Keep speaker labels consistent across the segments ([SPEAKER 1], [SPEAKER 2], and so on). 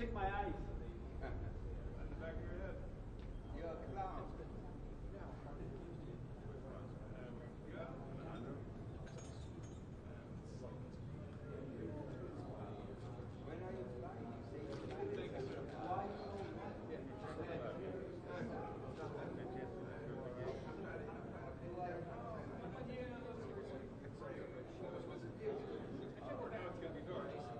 [SPEAKER 1] check my eyes.
[SPEAKER 2] On the back of your head.
[SPEAKER 3] You're a clown. When are you flying? You say you're flying.
[SPEAKER 2] Thank you, sir.
[SPEAKER 3] Why you so
[SPEAKER 2] Now it's going to be dark.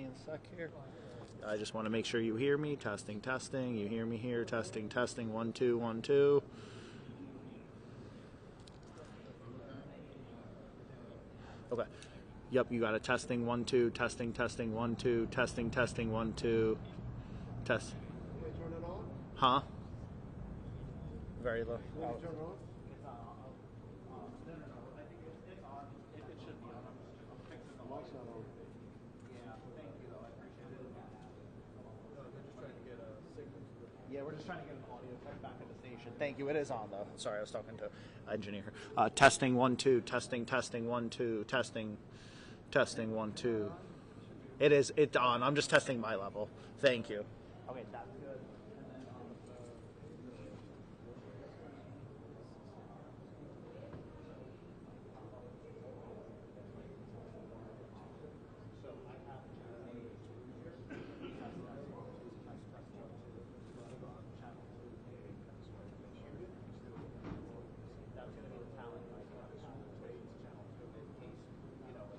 [SPEAKER 1] a sec here. I just want to make sure you hear me. Testing, testing. You hear me here. Testing, testing. 1, 2, 1, 2. Okay. Yep, you got a testing. 1, 2. Testing, testing. 1, 2. Testing, testing. 1, 2. Test.
[SPEAKER 2] Can I turn it on?
[SPEAKER 1] Huh? Very low.
[SPEAKER 2] Can I turn it on?
[SPEAKER 1] It's on. No. I think it's on. It should be on. I'm fixing the light. Yeah, thank you, though. I appreciate it.
[SPEAKER 2] They're just trying to get a signal.
[SPEAKER 1] Yeah, we're just trying to get an audio check back at the station. Thank you. It is on, though. Sorry, I was talking to engineer. Testing 1, 2. Testing, testing 1, 2. Testing, testing 1, 2. It is. It's on. I'm just testing my level. Thank you. Okay, that's good. And then so I have that's going to be the talent, right? Channel 2 in case, you know,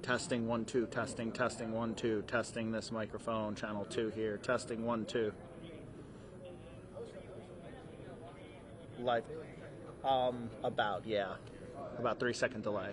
[SPEAKER 1] testing 1, 2, testing, testing 1, 2, testing this microphone, channel 2 here, testing 1, 2. Live, about 3-second delay.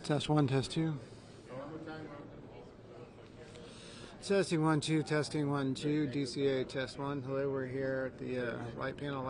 [SPEAKER 2] Test 1, test 2. Testing 1, 2, testing 1, 2. DCA test 1. Hello, we're here at the light panel.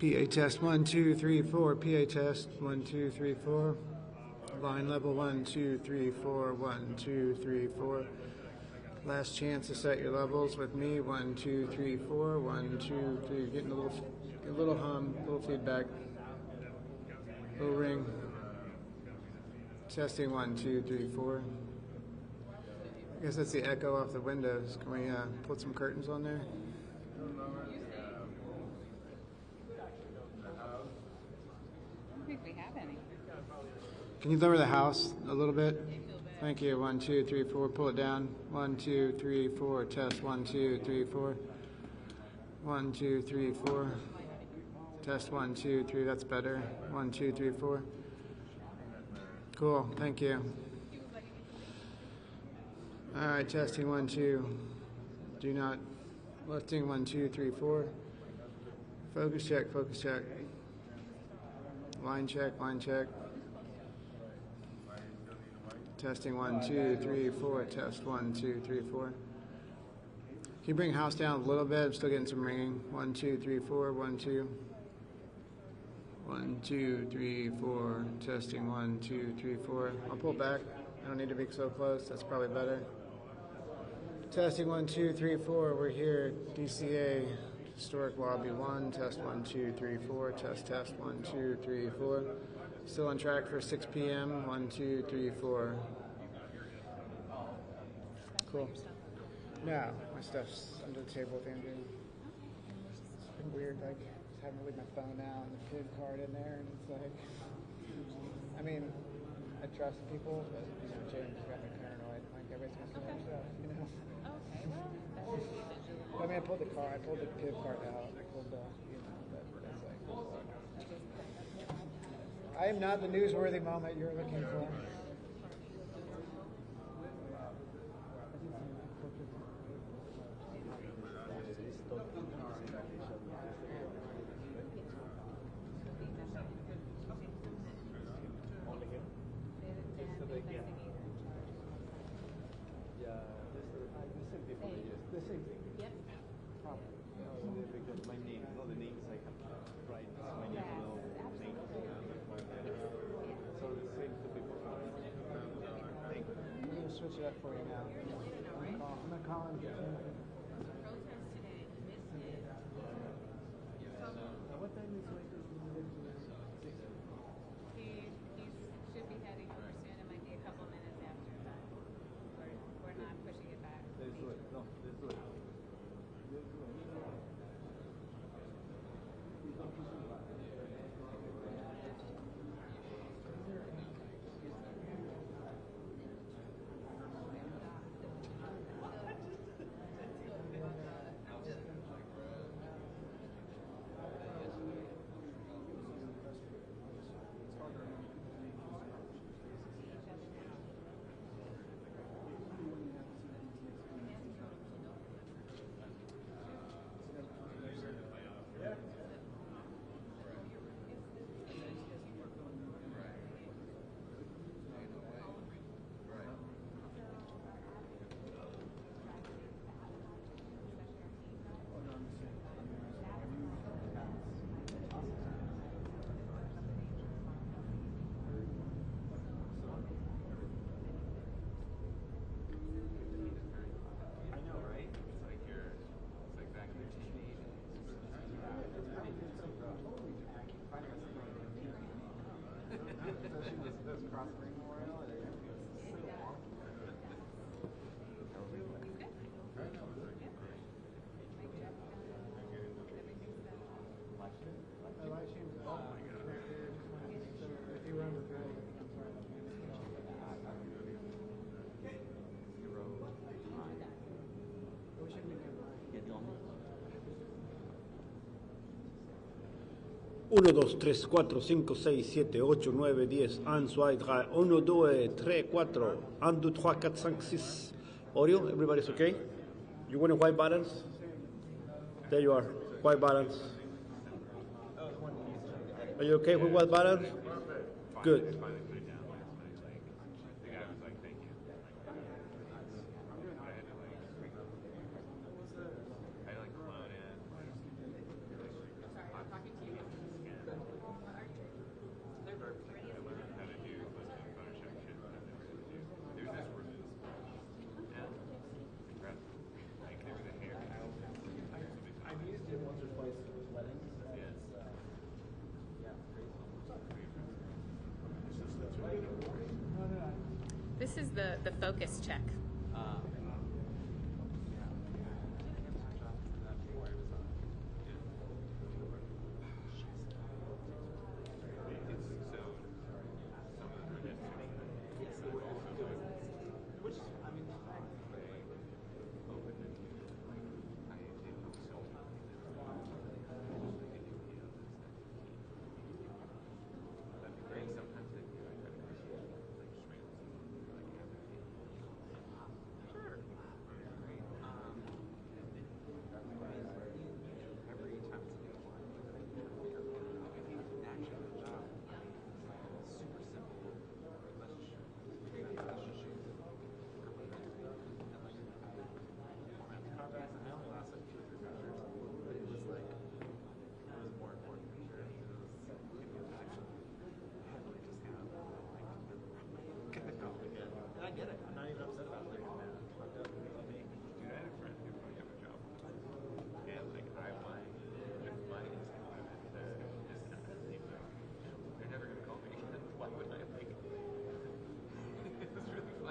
[SPEAKER 2] PA test 1, 2, 3, 4. PA test 1, 2, 3, 4. Line level 1, 2, 3, 4. 1, 2, 3, 4. Last chance to set your levels with me. 1, 2, 3, 4. 1, 2, 3. Getting a little hum, a little feedback, little ring. Testing 1, 2, 3, 4. I guess that's the echo off the windows. Can we put some curtains on there?
[SPEAKER 4] I don't think we have any.
[SPEAKER 2] Can you lower the house a little bit? Thank you. 1, 2, 3, 4. Pull it down. 1, 2, 3, 4. Test 1, 2, 3, 4. 1, 2, 3, 4. Test 1, 2, 3. That's better. 1, 2, 3, 4. Cool. Thank you. All right. Testing 1, 2. Do not. Lifting 1, 2, 3, 4. Focus check. Focus check. Line check. Line check. Testing 1, 2, 3, 4. Test 1, 2, 3, 4. Can you bring house down a little bit? I'm still getting some ringing. 1, 2, 3, 4. 1, 2. 1, 2, 3, 4. Testing 1, 2, 3, 4. I'll pull back. I don't need to be so close. That's probably better. Testing 1, 2, 3, 4. We're here. DCA. Historic Lobby 1. Test 1, 2, 3, 4. Test 1, 2, 3, 4. Still on track for 6 p.m. 1, 2, 3, 4. Cool. No, my stuff's under the table with Andrew. It's been weird, like having to leave my phone out and the PIN card in there, and it's like, I mean, I trust people, but James got me paranoid. Like everybody's gonna steal my stuff,
[SPEAKER 4] Okay, well, that's usually.
[SPEAKER 2] I mean, I pulled the PIN card out. I pulled the, but that's like. I am not the newsworthy moment you're looking for. Switch it up for you now. I'm gonna call him. What time is
[SPEAKER 4] He should be heading over soon. It might be a couple minutes after that. We're not pushing it back.
[SPEAKER 5] Let's do it. No, let's do it.
[SPEAKER 6] Uno, dos, tres, cuatro, cinco, seis, siete, ocho, nueve, 10. 1, 2, 3. 1, 2, 3, 4. 1, 2, 3, 4, 5, 6. Audio, everybody's okay? You want a white balance? There you are, white balance. Are you okay with white balance? Good.
[SPEAKER 4] is the focus check.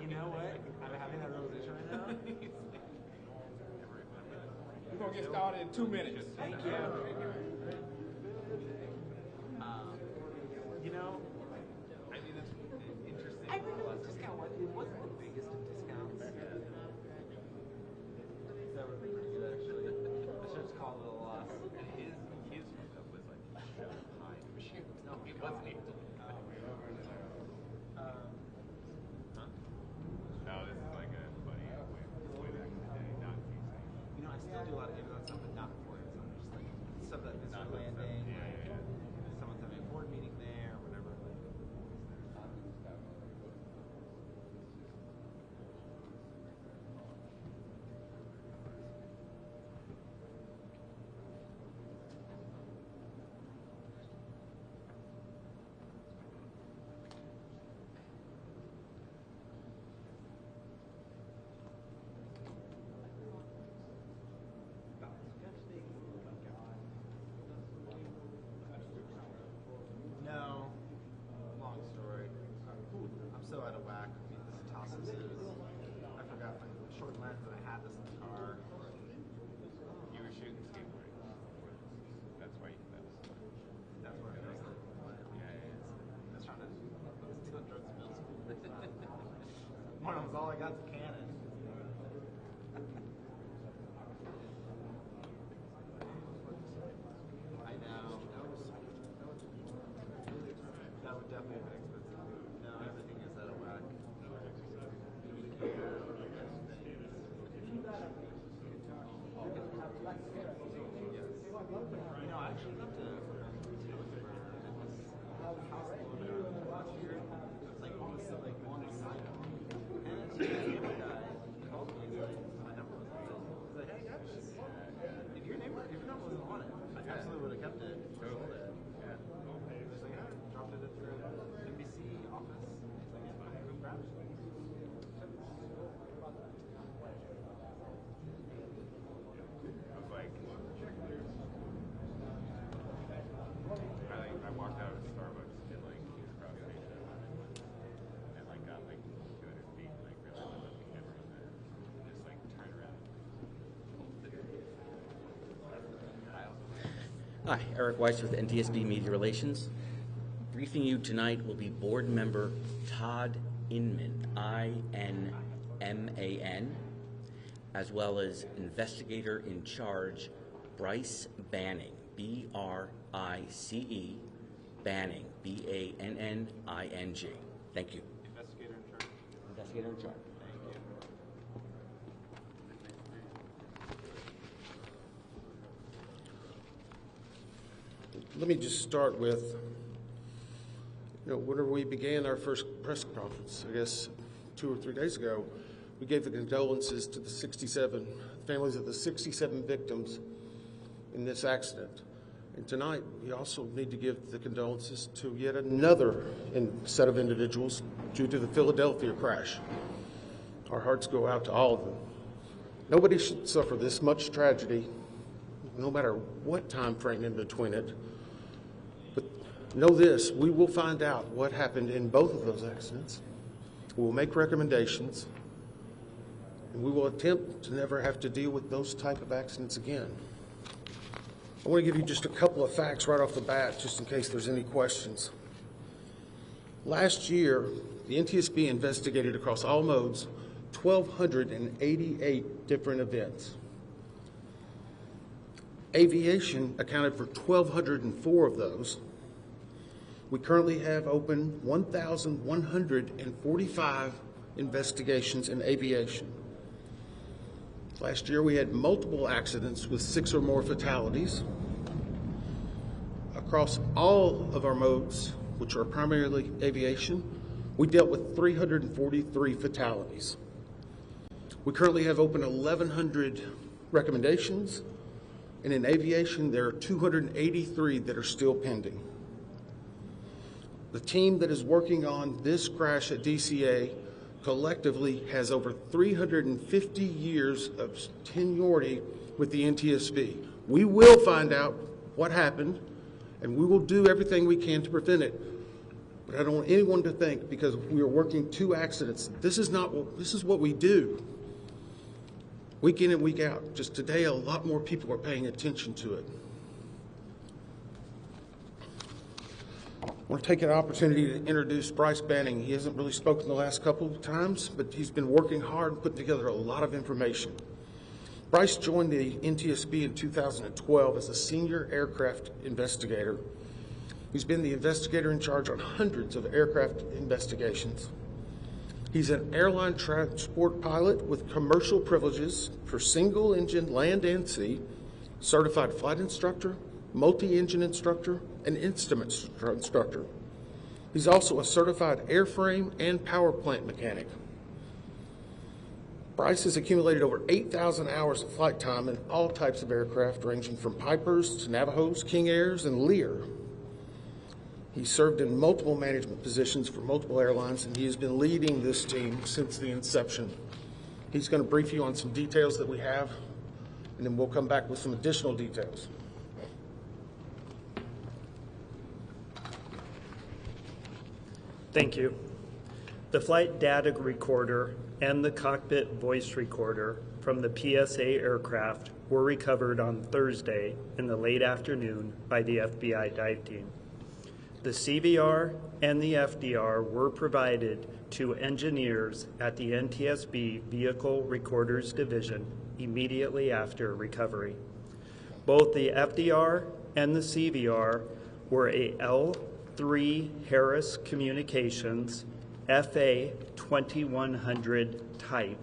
[SPEAKER 5] You know what? I'm having that realization right now. We're going to get started in 2 minutes. Thank you.
[SPEAKER 7] You know, I mean, it's interesting. I really was discount. What's the biggest of discounts? That would be pretty good, actually. I should just call it a loss. And his hookup was like so high. No, it wasn't even.
[SPEAKER 8] No, this is like a buddy way back in the day, not using.
[SPEAKER 7] You know, I still do a lot of internet stuff, but not for it. So just like stuff that is landing.
[SPEAKER 8] Yeah.
[SPEAKER 7] Someone's having a board meeting there, or whatever. No. Long story. I'm so out of whack. I mean, this tosses is. I forgot my short lens and I had this in the car.
[SPEAKER 8] You were shooting skateboarding. That's why that was.
[SPEAKER 7] That's where I was like, I was trying to do drugs in middle school. One of them's all I got's a Canon. I know. That would definitely have been expensive. No, everything is out of whack. You know, I actually went to last year. It's like almost like one side. And it's just a guy called me. He's like, my number was on it. He's like, hey guys, if your number wasn't on it, I absolutely would have kept it. Sold it. Yeah. He's like, yeah, dropped it at your NBC office. He's like, yeah, go grab it.
[SPEAKER 8] I was like, I walked out of Starbucks and like came across Asia and like got like 200 feet and like realized I left the camera in there. Just like turned around.
[SPEAKER 9] Hi, Eric Weiss with NTSB Media Relations. Briefing you tonight will be board member Todd Inman, I-N-M-A-N, as well as investigator in charge Bryce Banning, B-R-I-C-E, Banning, B-A-N-N-I-N-G. Thank you.
[SPEAKER 7] Investigator in charge.
[SPEAKER 9] Investigator in charge.
[SPEAKER 7] Thank you.
[SPEAKER 10] Let me just start with, whenever we began our first press conference, I guess 2 or 3 days ago, we gave the condolences to the families of the 67 victims in this accident. And tonight, we also need to give the condolences to yet another set of individuals due to the Philadelphia crash. Our hearts go out to all of them. Nobody should suffer this much tragedy, no matter what time frame in between it. But know this, we will find out what happened in both of those accidents, We will make recommendations, and we will attempt to never have to deal with those type of accidents again. I want to give you just a couple of facts right off the bat, just in case there's any questions. Last year, the NTSB investigated across all modes 1,288 different events. Aviation accounted for 1,204 of those. We currently have open 1,145 investigations in aviation. Last year we had multiple accidents with 6 or more fatalities. Across all of our modes, which are primarily aviation, we dealt with 343 fatalities. We currently have open 1,100 recommendations, and in aviation there are 283 that are still pending. The team that is working on this crash at DCA collectively has over 350 years of seniority with the NTSB. We will find out what happened, and we will do everything we can to prevent it. But I don't want anyone to think, because we are working 2 accidents, this is what we do. Week in and week out. Just today, a lot more people are paying attention to it. I want to take an opportunity to introduce Bryce Banning. He hasn't really spoken the last couple of times, but he's been working hard and putting together a lot of information. Bryce joined the NTSB in 2012 as a senior aircraft investigator. He's been the investigator in charge on hundreds of aircraft investigations. He's an airline transport pilot with commercial privileges for single-engine land and sea, certified flight instructor, multi-engine instructor, and instrument instructor. He's also a certified airframe and power plant mechanic. Bryce has accumulated over 8,000 hours of flight time in all types of aircraft, ranging from Pipers to Navajos, King Airs, and Lear. He served in multiple management positions for multiple airlines, and he has been leading this team since the inception. He's going to brief you on some details that we have, and then we'll come back with some additional details.
[SPEAKER 11] Thank you. The flight data recorder and the cockpit voice recorder from the PSA aircraft were recovered on Thursday in the late afternoon by the FBI dive team. The CVR and the FDR were provided to engineers at the NTSB Vehicle Recorders Division immediately after recovery. Both the FDR and the CVR were a L3 Harris Communications FA 2100 type.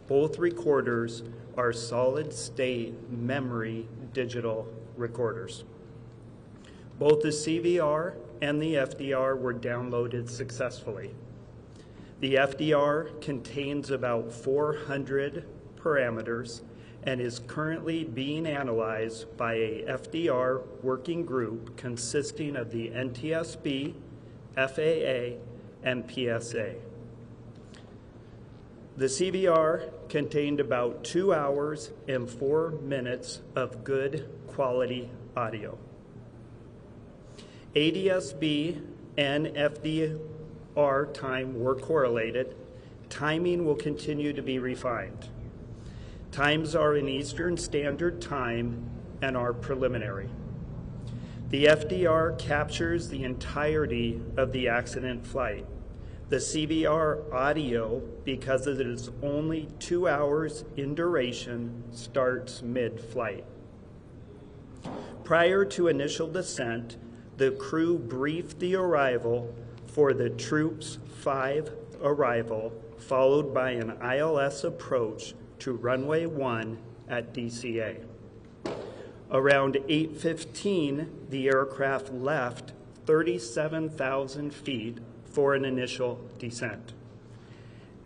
[SPEAKER 11] Both recorders are solid-state memory digital recorders. Both the CVR and the FDR were downloaded successfully. The FDR contains about 400 parameters and is currently being analyzed by a FDR working group consisting of the NTSB, FAA, and PSA. The CVR contained about 2 hours and 4 minutes of good quality audio. ADSB and FDR time were correlated. Timing will continue to be refined. Times are in Eastern Standard Time and are preliminary. The FDR captures the entirety of the accident flight. The CVR audio, because it is only 2 hours in duration, starts mid-flight. Prior to initial descent, the crew briefed the arrival for the Troops 5 arrival, followed by an ILS approach to runway 1 at DCA. Around 8:15, the aircraft left 37,000 feet for an initial descent.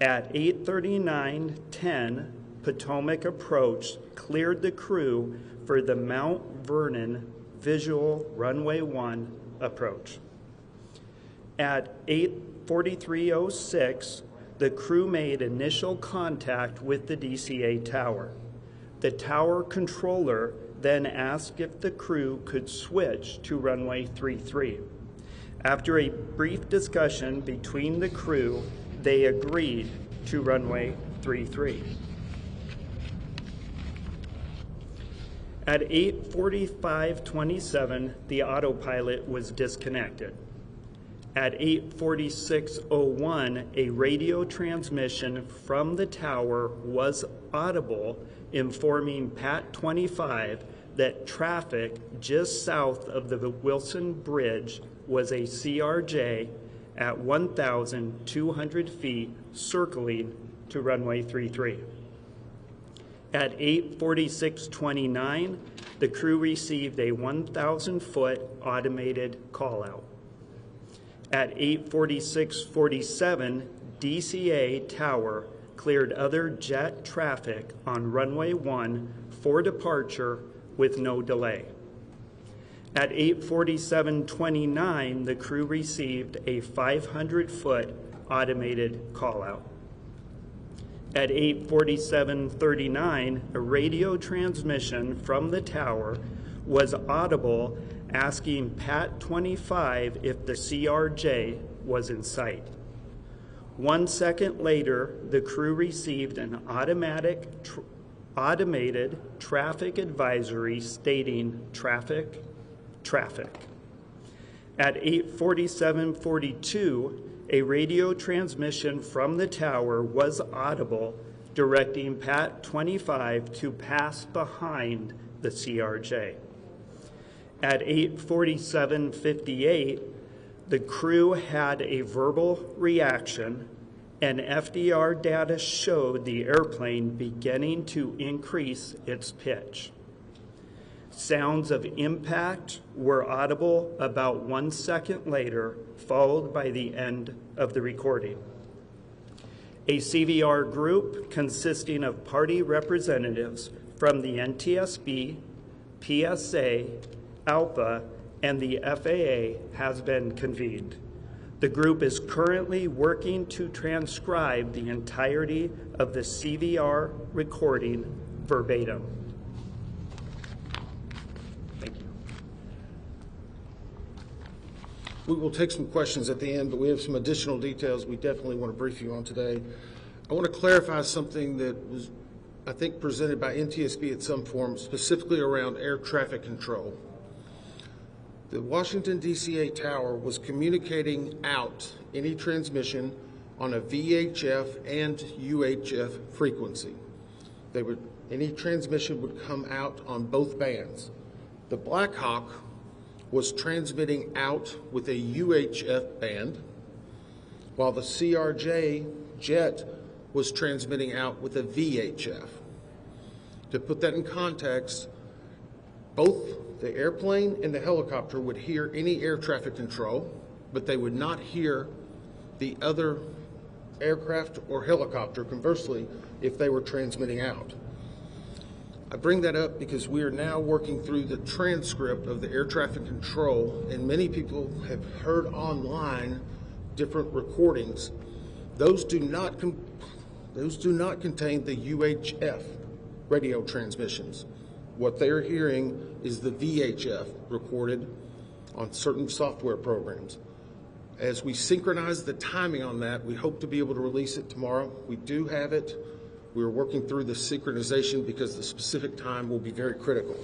[SPEAKER 11] At 8:39:10, Potomac approach cleared the crew for the Mount Vernon visual runway 1 approach. At 8:43:06, the crew made initial contact with the DCA tower. The tower controller then asked if the crew could switch to runway 33. After a brief discussion between the crew, they agreed to runway 33. At 8:45:27, the autopilot was disconnected. At 8:46:01, a radio transmission from the tower was audible, informing Pat 25 that traffic just south of the Wilson Bridge was a CRJ at 1,200 feet circling to runway 33. At 8:46:29, the crew received a 1,000-foot automated call-out. At 8:46:47, DCA Tower cleared other jet traffic on runway 1 for departure with no delay. At 8:47:29, the crew received a 500-foot automated call-out. At 8:47:39, a radio transmission from the tower was audible asking Pat 25 if the CRJ was in sight. 1 second later, the crew received an automated traffic advisory stating traffic. At 8:47:42, a radio transmission from the tower was audible, directing Pat 25 to pass behind the CRJ. At 8:47:58, the crew had a verbal reaction, and FDR data showed the airplane beginning to increase its pitch. Sounds of impact were audible about 1 second later, followed by the end of the recording. A CVR group consisting of party representatives from the NTSB, PSA, ALPA, and the FAA has been convened. The group is currently working to transcribe the entirety of the CVR recording verbatim. Thank you.
[SPEAKER 10] We will take some questions at the end, but we have some additional details we definitely want to brief you on today. I want to clarify something that was, I think, presented by NTSB at some form, specifically around air traffic control. The Washington DCA tower was communicating out any transmission on a VHF and UHF frequency. Any transmission would come out on both bands. The Black Hawk was transmitting out with a UHF band, while the CRJ jet was transmitting out with a VHF. To put that in context, both the airplane and the helicopter would hear any air traffic control, but they would not hear the other aircraft or helicopter, conversely, if they were transmitting out. I bring that up because we are now working through the transcript of the air traffic control, and many people have heard online different recordings. Those do not contain the UHF radio transmissions. What they're hearing is the VHF recorded on certain software programs. As we synchronize the timing on that, we hope to be able to release it tomorrow. We do have it. We're working through the synchronization because the specific time will be very critical.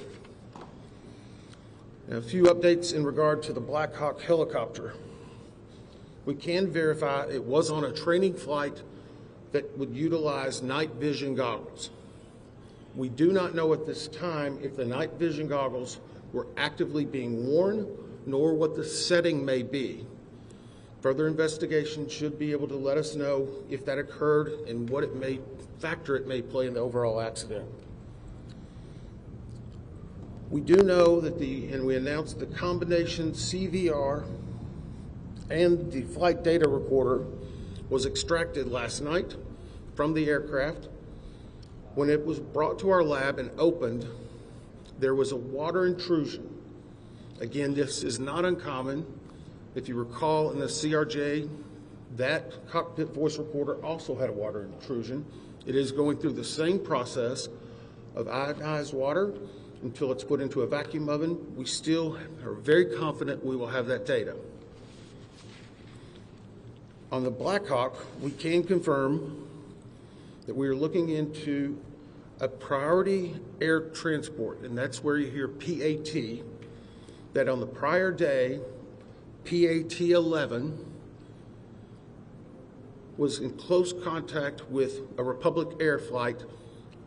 [SPEAKER 10] Now, a few updates in regard to the Black Hawk helicopter. We can verify it was on a training flight that would utilize night vision goggles. We do not know at this time if the night vision goggles were actively being worn, nor what the setting may be. Further investigation should be able to let us know if that occurred and what factor it may play in the overall accident. We do know that and we announced the combination CVR and the flight data recorder was extracted last night from the aircraft. When it was brought to our lab and opened, there was a water intrusion. Again, this is not uncommon. If you recall, in the CRJ, that cockpit voice recorder also had a water intrusion. It is going through the same process of ionized water until it's put into a vacuum oven. We still are very confident we will have that data. On the Black Hawk, we can confirm that we are looking into a priority air transport, and that's where you hear PAT, that on the prior day, PAT 11 was in close contact with a Republic Air flight.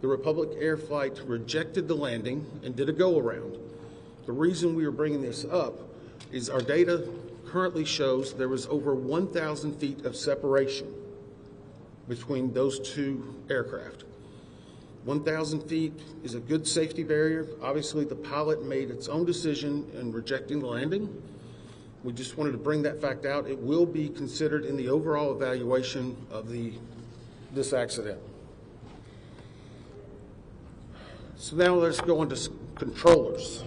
[SPEAKER 10] The Republic Air flight rejected the landing and did a go-around. The reason we are bringing this up is our data currently shows there was over 1,000 feet of separation between those two aircraft. 1,000 feet is a good safety barrier. Obviously, the pilot made its own decision in rejecting the landing. We just wanted to bring that fact out. It will be considered in the overall evaluation of this accident. So now let's go on to controllers.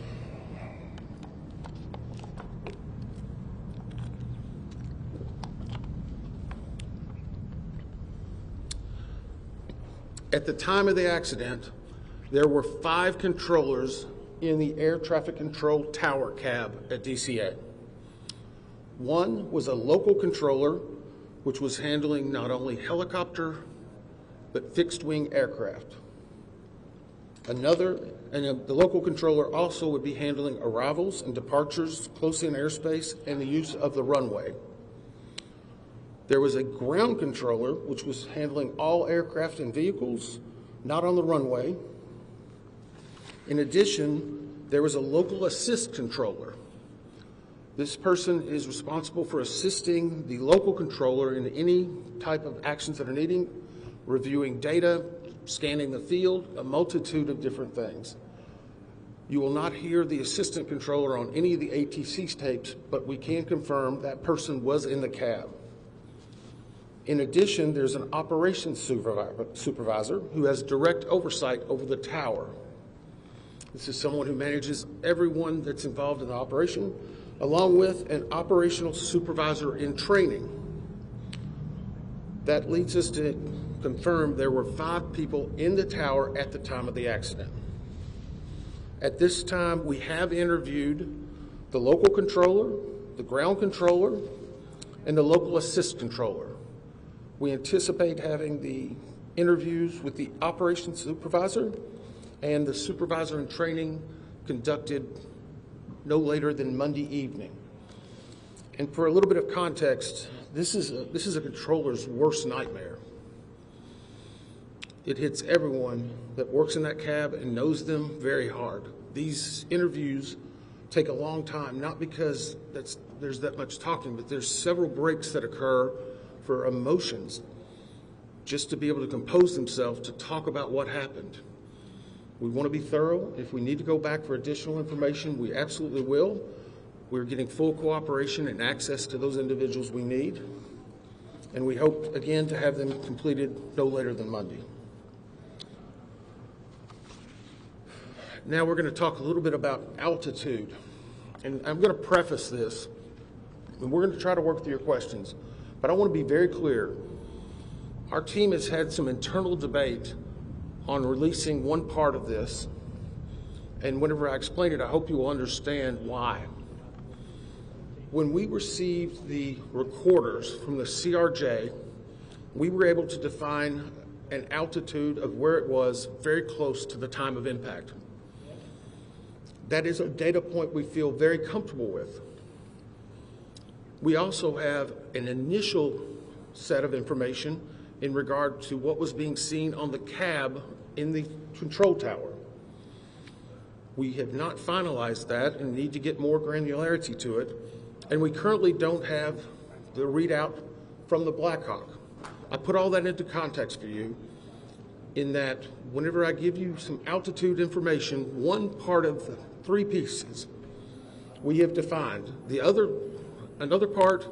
[SPEAKER 10] At the time of the accident, there were 5 controllers in the air traffic control tower cab at DCA. One was a local controller, which was handling not only helicopter, but fixed-wing aircraft. The local controller also would be handling arrivals and departures close in airspace and the use of the runway. There was a ground controller, which was handling all aircraft and vehicles, not on the runway. In addition, there was a local assist controller. This person is responsible for assisting the local controller in any type of actions that are needing, reviewing data, scanning the field, a multitude of different things. You will not hear the assistant controller on any of the ATC tapes, but we can confirm that person was in the cab. In addition, there's an operations supervisor who has direct oversight over the tower. This is someone who manages everyone that's involved in the operation, along with an operational supervisor in training. That leads us to confirm there were 5 people in the tower at the time of the accident. At this time, we have interviewed the local controller, the ground controller, and the local assist controller. We anticipate having the interviews with the operations supervisor and the supervisor in training conducted no later than Monday evening. And for a little bit of context, this is a controller's worst nightmare. It hits everyone that works in that cab and knows them very hard. These interviews take a long time, not because there's that much talking, but there's several breaks that occur for emotions, just to be able to compose themselves to talk about what happened. We want to be thorough. If we need to go back for additional information, we absolutely will. We're getting full cooperation and access to those individuals we need. And we hope, again, to have them completed no later than Monday. Now we're going to talk a little bit about altitude. And I'm going to preface this, and we're going to try to work through your questions. But I want to be very clear. Our team has had some internal debate on releasing one part of this. And whenever I explain it, I hope you will understand why. When we received the recorders from the CRJ, we were able to define an altitude of where it was very close to the time of impact. That is a data point we feel very comfortable with. We also have an initial set of information in regard to what was being seen on the cab in the control tower. We have not finalized that and need to get more granularity to it, and we currently don't have the readout from the Black Hawk. I put all that into context for you in that whenever I give you some altitude information, one part of the 3 pieces we have defined. Another part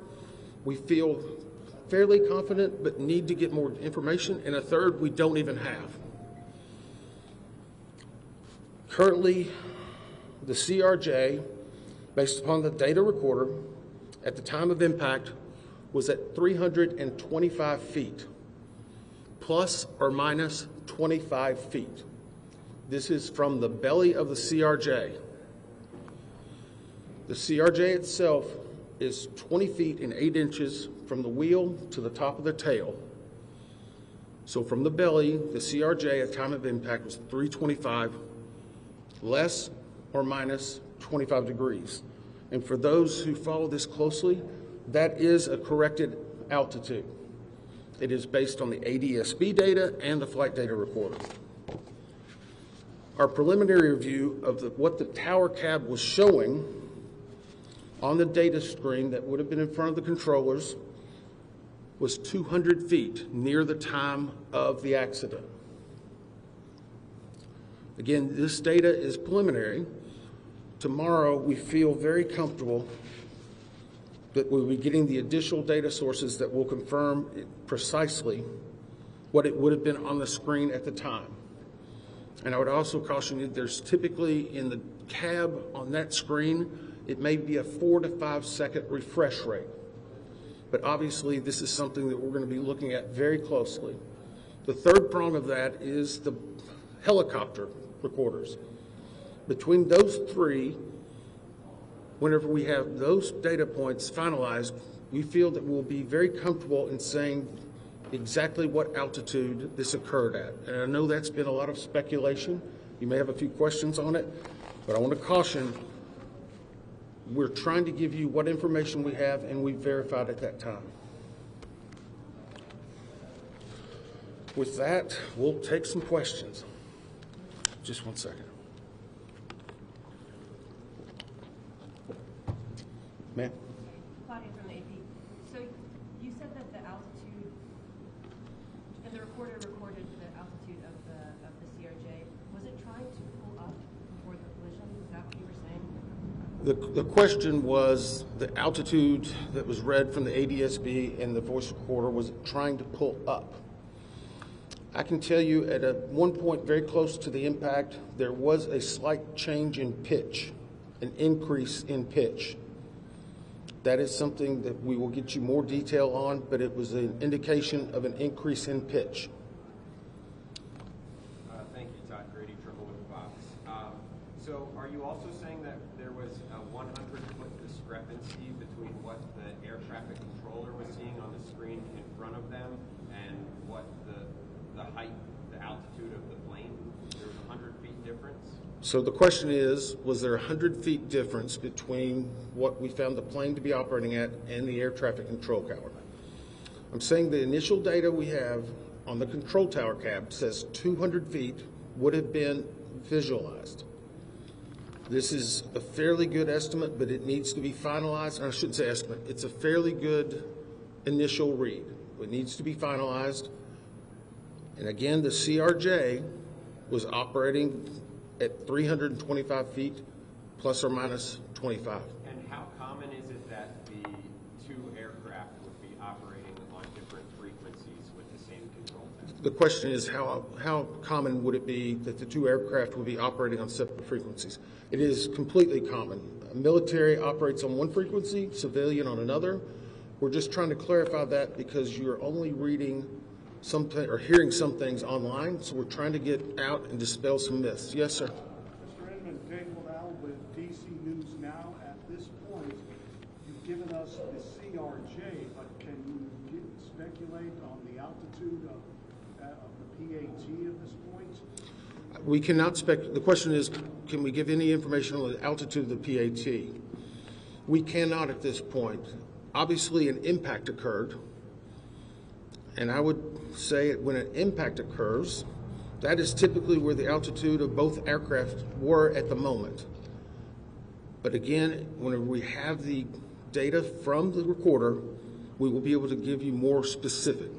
[SPEAKER 10] we feel fairly confident but need to get more information, and a third we don't even have. Currently, the CRJ, based upon the data recorder, at the time of impact was at 325 feet, plus or minus 25 feet. This is from the belly of the CRJ. The CRJ itself is 20 feet and 8 inches from the wheel to the top of the tail. So from the belly, the CRJ at time of impact was 325, less or minus 25 degrees. And for those who follow this closely, that is a corrected altitude. It is based on the ADSB data and the flight data recorder. Our preliminary review of what the tower cab was showing on the data screen that would have been in front of the controllers was 200 feet near the time of the accident. Again, this data is preliminary. Tomorrow, we feel very comfortable that we'll be getting the additional data sources that will confirm precisely what it would have been on the screen at the time. And I would also caution you, there's typically in the cab on that screen, it may be a 4 to 5 second refresh rate. But obviously, this is something that we're going to be looking at very closely. The third prong of that is the helicopter recorders. Between those three, whenever we have those data points finalized, we feel that we'll be very comfortable in saying exactly what altitude this occurred at. And I know that's been a lot of speculation. You may have a few questions on it, but I want to caution, we're trying to give you what information we have and we verified at that time. With that, we'll take some questions. Just one second. Ma'am?
[SPEAKER 12] Claudia from the AP. So you said that the altitude, and the recorder recorded the altitude of the CRJ. Was it trying to pull up before the collision? Is that what you were saying?
[SPEAKER 10] The question was the altitude that was read from the ADSB and the voice recorder, was it trying to pull up? I can tell you at one point very close to the impact, there was a slight change in pitch, an increase in pitch. That is something that we will get you more detail on, but it was an indication of an increase in pitch.
[SPEAKER 13] Thank you, Todd Grady, Triple with Fox. So are you also saying that there was a 100-foot discrepancy between what the air traffic controller was seeing on the screen in front of them and what the height, the altitude of the plane? There was a 100 feet difference?
[SPEAKER 10] So the question is, was there a 100 feet difference between what we found the plane to be operating at and the air traffic control tower? I'm saying the initial data we have on the control tower cab says 200 feet would have been visualized. This is a fairly good estimate, but it needs to be finalized. I shouldn't say estimate. It's a fairly good initial read. It needs to be finalized. And again, the CRJ was operating at 325 feet, plus or minus 25.
[SPEAKER 13] And how common is it that the two aircraft would be operating on different frequencies with the same control tower?
[SPEAKER 10] The question is, how common would it be that the two aircraft would be operating on separate frequencies? It is completely common. Military operates on one frequency, civilian on another. We're just trying to clarify that because you're only reading something or hearing some things online, so we're trying to get out and dispel some myths. Yes, sir.
[SPEAKER 14] Mr. Inman, Dave Lavelle with DC News Now. At this point, you've given us the CRJ, but can you speculate on the altitude of the PAT at this point?
[SPEAKER 10] We cannot speculate. The question is, can we give any information on the altitude of the PAT? We cannot at this point. Obviously, an impact occurred. And I would say when an impact occurs, that is typically where the altitude of both aircraft were at the moment. But again, when we have the data from the recorder, we will be able to give you more specific.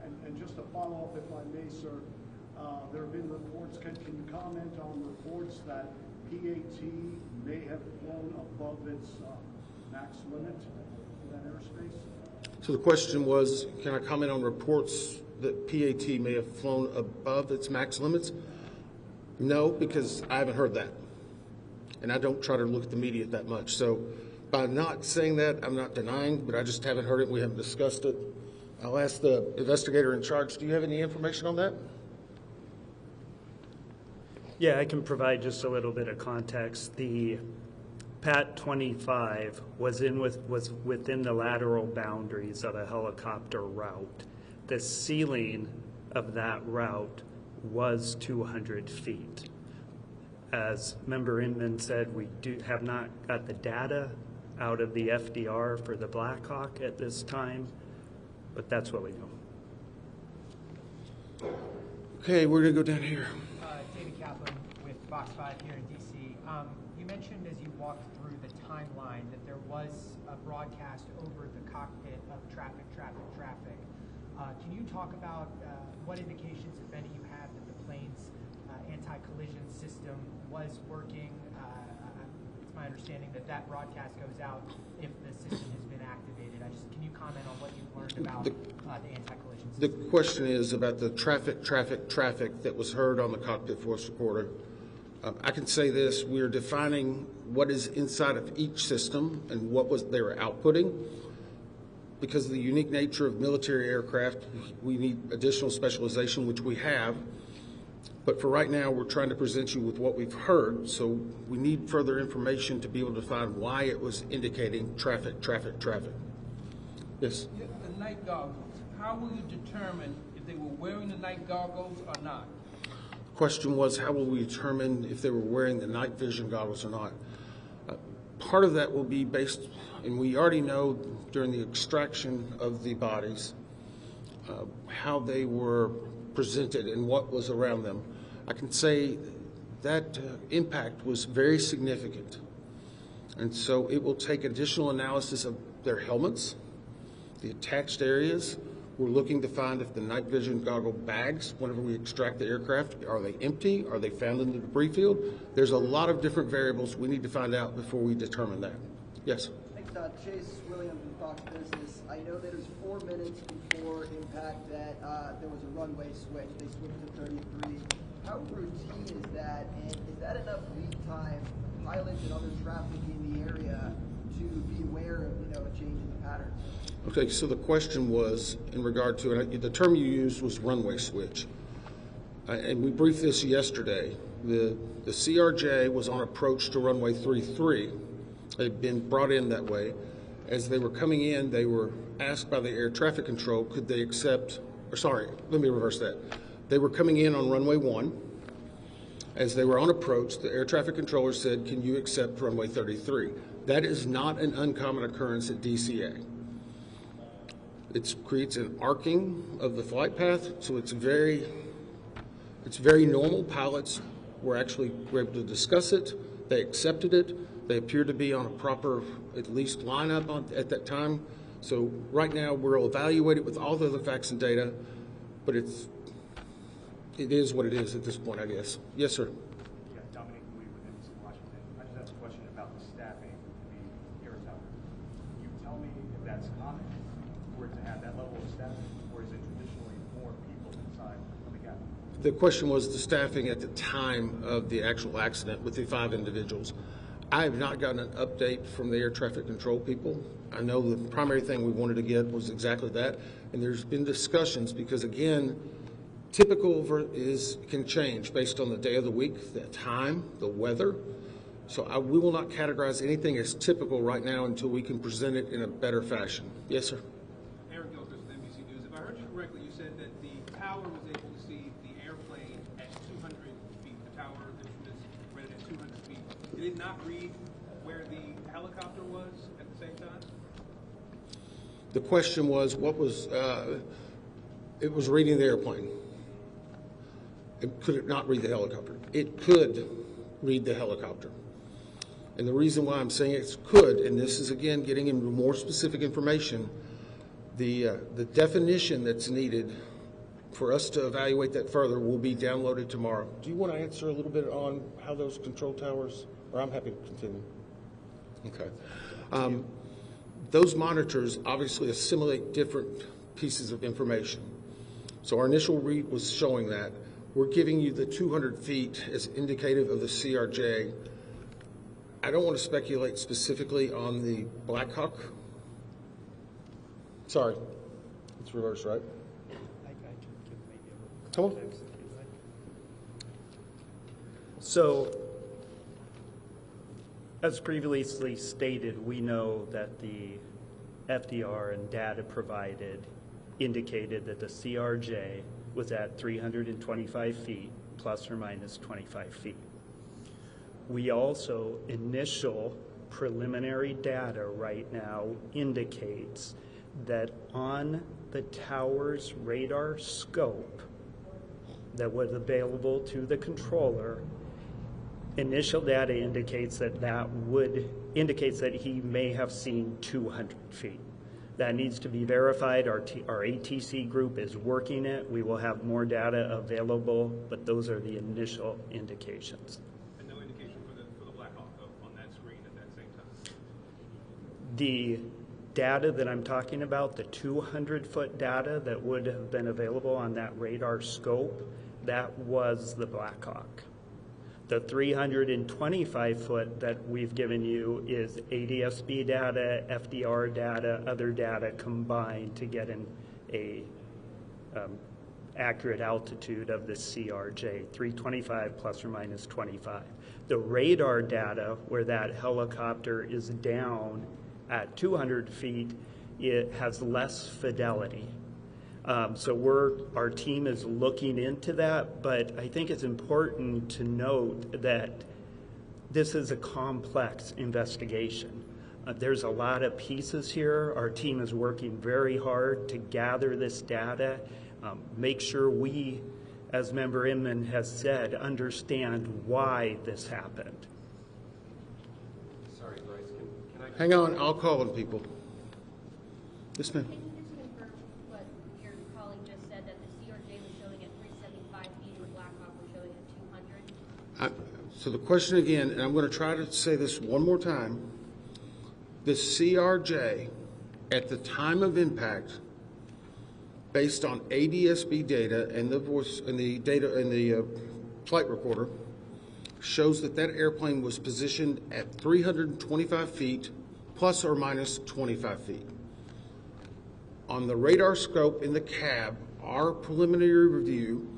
[SPEAKER 14] And just to follow up, if I may, sir, there have been reports, can you comment on reports that PAT may have flown above its max limit in that airspace?
[SPEAKER 10] So the question was, can I comment on reports that PAT may have flown above its max limits? No, because I haven't heard that. And I don't try to look at the media that much. So by not saying that, I'm not denying, but I just haven't heard it. We haven't discussed it. I'll ask the investigator in charge. Do you have any information on that?
[SPEAKER 11] Yeah, I can provide just a little bit of context. The PAT 25 was within the lateral boundaries of a helicopter route. The ceiling of that route was 200 feet. As Member Inman said, we have not got the data out of the FDR for the Blackhawk at this time, but that's what we know.
[SPEAKER 10] Okay, we're going to go down here.
[SPEAKER 15] David Kaplan with Box 5 here in DC. You mentioned as you walked through the timeline that there was a broadcast over the cockpit of traffic. Can you talk about what indications, if any, you have that the plane's anti-collision system was working? It's my understanding that that broadcast goes out if the system has been activated. Can you comment on what you've learned about the anti-collision system?
[SPEAKER 10] The question is about the traffic that was heard on the cockpit voice recorder. I can say this: we are defining what is inside of each system and what they were outputting. Because of the unique nature of military aircraft, we need additional specialization, which we have. But for right now, we're trying to present you with what we've heard, so we need further information to be able to find why it was indicating traffic. Yes?
[SPEAKER 16] The night goggles, how will you determine if they were wearing the night goggles or not?
[SPEAKER 10] The question was, how will we determine if they were wearing the night vision goggles or not? Part of that will be based, and we already know during the extraction of the bodies, how they were presented and what was around them. I can say that impact was very significant. And so it will take additional analysis of their helmets, the attached areas. We're looking to find if the night vision goggle bags, whenever we extract the aircraft, are they empty? Are they found in the debris field? There's a lot of different variables we need to find out before we determine that. Yes?
[SPEAKER 17] Thanks, Chase Williams from Fox Business. I know that it was 4 minutes before impact that there was a runway switch. They switched to 33. How routine is that? And is that enough lead time for pilots and other traffic in the area to be aware of, a change in the pattern?
[SPEAKER 10] Okay, so the question was in regard to, and the term you used was runway switch. And we briefed this yesterday. The CRJ was on approach to runway 33. They'd been brought in that way. As they were coming in, they were asked by the air traffic control, could they accept, or sorry, let me reverse that. They were coming in on runway 1. As they were on approach, the air traffic controller said, can you accept runway 33? That is not an uncommon occurrence at DCA. It creates an arcing of the flight path, so it's very normal. Pilots were able to discuss it. They accepted it. They appear to be on a proper, at least, lineup at that time. So right now, we'll evaluate it with all the other facts and data, but it is what it is at this point, I guess. Yes, sir.
[SPEAKER 18] Yeah, Dominic Lee with NTSB Washington. I just have a question about the staffing of the air tower. Can you tell me if that's common for it to have that level of staffing, or is it traditionally more people inside of the cabin?
[SPEAKER 10] The question was the staffing at the time of the actual accident with the 5 individuals. I have not gotten an update from the air traffic control people. I know the primary thing we wanted to get was exactly that, and there's been discussions because, again, typical can change based on the day of the week, the time, the weather. So we will not categorize anything as typical right now until we can present it in a better fashion. Yes, sir.
[SPEAKER 16] Eric Gilchrist with NBC News. If I heard you correctly, you said that the tower was able to see the airplane at 200 feet. The tower instruments read it at 200 feet. Did it not read where the helicopter was at the same time?
[SPEAKER 10] The question was, it was reading the airplane. Could it not read the helicopter? It could read the helicopter. And the reason why I'm saying it could, and this is again getting into more specific information, the definition that's needed for us to evaluate that further will be downloaded tomorrow. Do you want to answer a little bit on how those control towers, or I'm happy to continue. Okay. Those monitors obviously assimilate different pieces of information. So our initial read was showing that. We're giving you the 200 feet as indicative of the CRJ. I don't want to speculate specifically on the Blackhawk. Sorry, it's reversed, right? Come on.
[SPEAKER 11] So As previously stated, we know that the FDR and data provided indicated that the CRJ was at 325 feet, plus or minus 25 feet. We also, initial preliminary data right now indicates that on the tower's radar scope that was available to the controller, initial data indicates that he may have seen 200 feet. That needs to be verified. Our ATC group is working it. We will have more data available, but those are the initial indications.
[SPEAKER 16] And no indication for the Black Hawk on that screen at that same time?
[SPEAKER 11] The data that I'm talking about, the 200-foot data that would have been available on that radar scope, that was the Black Hawk. The 325-foot that we've given you is ADSB data, FDR data, other data combined to get an accurate altitude of the CRJ, 325 plus or minus 25. The radar data, where that helicopter is down at 200 feet, it has less fidelity. So our team is looking into that, but I think it's important to note that this is a complex investigation. There's a lot of pieces here. Our team is working very hard to gather this data, make sure we, as Member Inman has said, understand why this happened.
[SPEAKER 13] Sorry, Bryce, can I...
[SPEAKER 10] Hang on, I'll call on people. Yes, ma'am. So the question again, and I'm going to try to say this one more time, the CRJ at the time of impact, based on ADSB data and the voice and the data and the flight recorder, shows that that airplane was positioned at 325 feet plus or minus 25 feet. On the radar scope in the cab, our preliminary review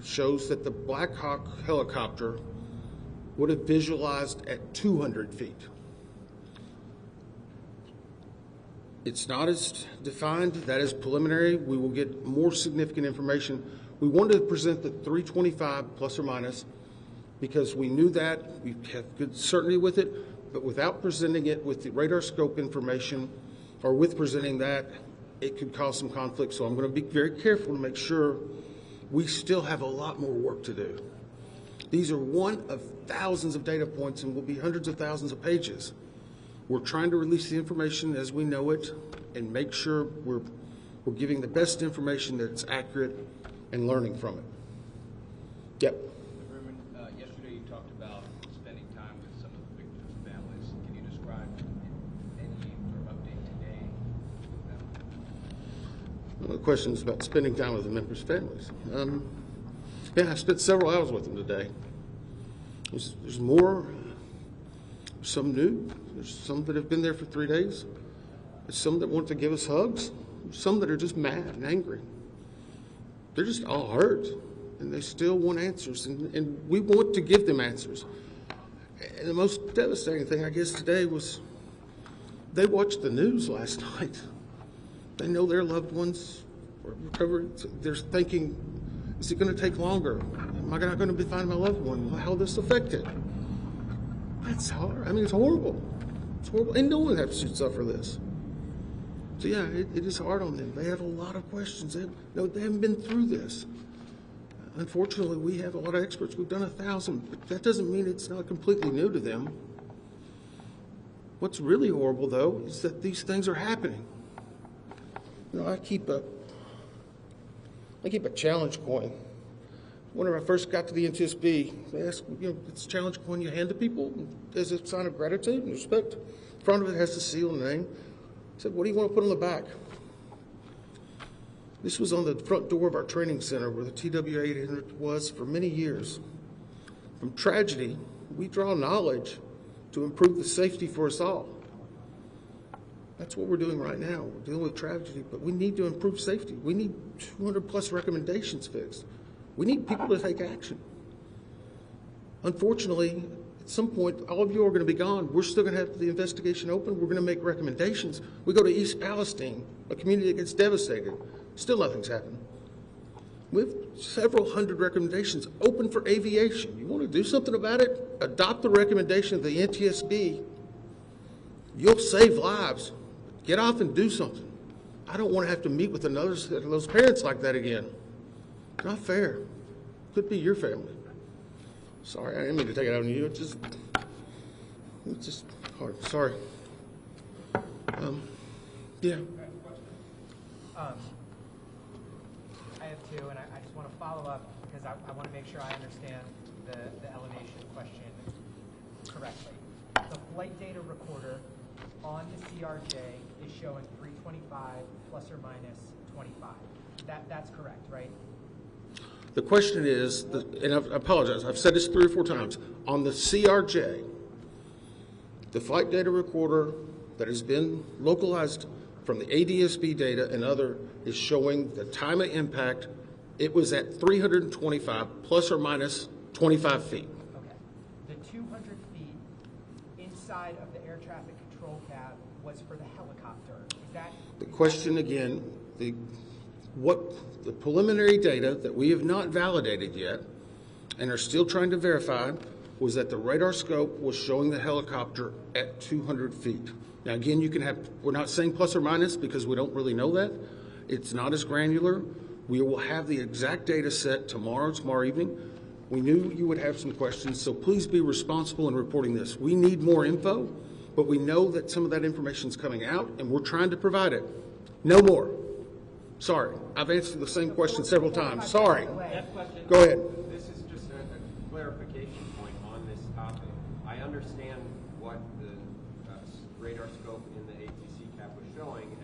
[SPEAKER 10] shows that the Black Hawk helicopter would have visualized at 200 feet. It's not as defined. That is preliminary. We will get more significant information. We wanted to present the 325 plus or minus because we knew that. We have good certainty with it, but without presenting it with the radar scope information or with presenting that, it could cause some conflict. So I'm going to be very careful to make sure we still have a lot more work to do. These are one of thousands of data points and will be hundreds of thousands of pages. We're trying to release the information as we know it and make sure we're giving the best information that's accurate and learning from it. Yep.
[SPEAKER 19] Reverend, yesterday you talked about spending time with some of the victims' families. Can you describe any sort of update today with them?
[SPEAKER 10] Well, the question is about spending time with the members' families. Yeah, I spent several hours with them today. There's more, some new. There's some that have been there for 3 days. There's some that want to give us hugs. There's some that are just mad and angry. They're just all hurt, and they still want answers, and we want to give them answers. And the most devastating thing, I guess, today was they watched the news last night. They know their loved ones are recovering. They're thinking, is it going to take longer? Am I not going to be finding my loved one? How will this affect it? That's hard. I mean, it's horrible. It's horrible. And no one has to suffer this. So, yeah, it is hard on them. They have a lot of questions. They haven't been through this. Unfortunately, we have a lot of experts. We've done 1,000, but that doesn't mean it's not completely new to them. What's really horrible, though, is that these things are happening. You know, I keep a challenge coin. Whenever I first got to the NTSB, they asked, it's a challenge coin you hand to people as a sign of gratitude and respect. The front of it has the seal and name. I said, what do you want to put on the back? This was on the front door of our training center where the TW-800 was for many years. From tragedy, we draw knowledge to improve the safety for us all. That's what we're doing right now. We're dealing with tragedy, but we need to improve safety. We need 200 plus recommendations fixed. We need people to take action. Unfortunately, At some point, all of you are going to be gone. We're still going to have the investigation open. We're going to make recommendations. We go to East Palestine, a community that gets devastated. Still nothing's happened. We have several hundred recommendations open for aviation. You want to do something about it? Adopt the recommendation of the NTSB. You'll save lives. Get off and do something. I don't want to have to meet with another set of those parents like that again. Not fair. Could be your family. Sorry, I didn't mean to take it out on you. It's just hard. Sorry. Yeah.
[SPEAKER 15] I have two, and I just want to follow up because I want to make sure I understand the elevation question correctly. The flight data recorder on the CRJ is showing 325 plus or minus 25. That's correct, right?
[SPEAKER 10] The question is, and I apologize, I've said this 3 or 4 times, on the CRJ, the flight data recorder that has been localized from the ADSB data and other is showing the time of impact. It was at 325 plus or minus 25 feet.
[SPEAKER 15] Okay. The 200 feet inside of the air traffic control cab was for the helicopter. Is that
[SPEAKER 10] The question again, the preliminary data that we have not validated yet and are still trying to verify was that the radar scope was showing the helicopter at 200 feet. Now again, you can have, we're not saying plus or minus because we don't really know that. It's not as granular. We will have the exact data set tomorrow evening. We knew you would have some questions, so please be responsible in reporting this. We need more info, but we know that some of that information is coming out and we're trying to provide it. No more. Sorry, I've answered the same question several times. Sorry. Go ahead.
[SPEAKER 13] This is just a clarification point on this topic. I understand what the radar scope in the ATC cap was showing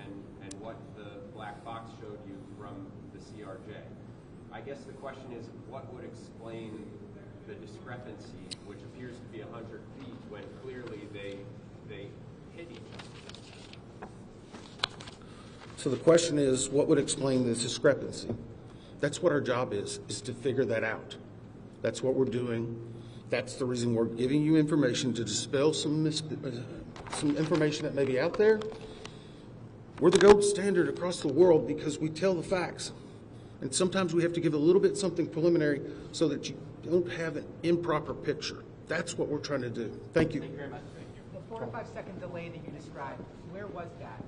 [SPEAKER 13] and what the black box showed you from the CRJ. I guess the question is, what would explain the discrepancy, which appears to be 100 feet, when clearly they hit each other?
[SPEAKER 10] So the question is, what would explain this discrepancy? That's what our job is to figure that out. That's what we're doing. That's the reason we're giving you information to dispel some information that may be out there. We're the gold standard across the world because we tell the facts. And sometimes we have to give a little bit something preliminary so that you don't have an improper picture. That's what we're trying to do. Thank you.
[SPEAKER 15] Thank you very much. The 4 to 5 second delay that you described, where was that?